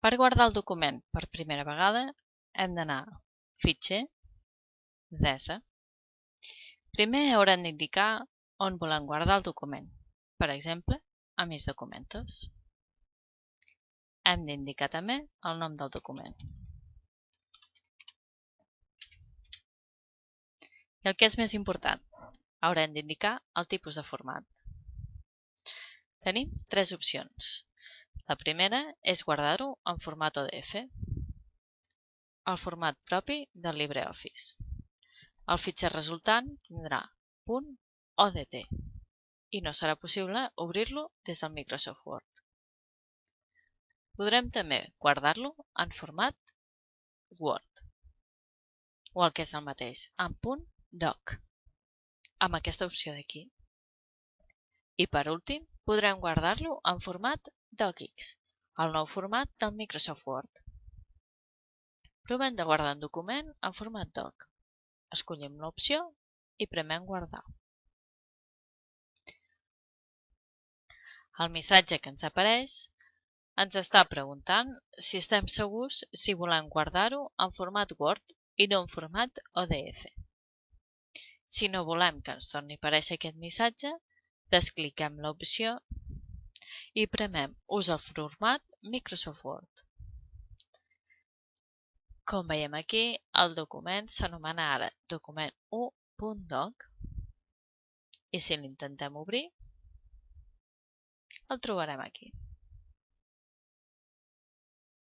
Per guardar el document per primera vegada hem d'anar a Fitxer, Desa. Primer haurem d'indicar on volem guardar el document, per exemple, a Mis documentos. Hem d'indicar també el nom del document. I el que és més important, haurem d'indicar el tipus de format. Tenim tres opcions. La primera és guardar-ho en format ODF, el format propi del LibreOffice. El fitxer resultant tindrà .odt i no serà possible obrir-lo des del Microsoft Word. Podrem també guardar-lo en format Word, o el que és el mateix, en .doc, amb aquesta opció d'aquí. I per últim, podrem guardar-lo en format DocX, el nou format del Microsoft Word. Provem de guardar un document en format doc. Escollim l'opció i premem guardar. El missatge que ens apareix ens està preguntant si estem segurs si volem guardar-ho en format Word i no en format ODF. Si no volem que ens torni a aparèixer aquest missatge, descliquem l'opció i premem Ús el format Microsoft Word. Com veiem aquí, el document s'anomena ara document 1.doc i si l'intentem obrir, el trobarem aquí.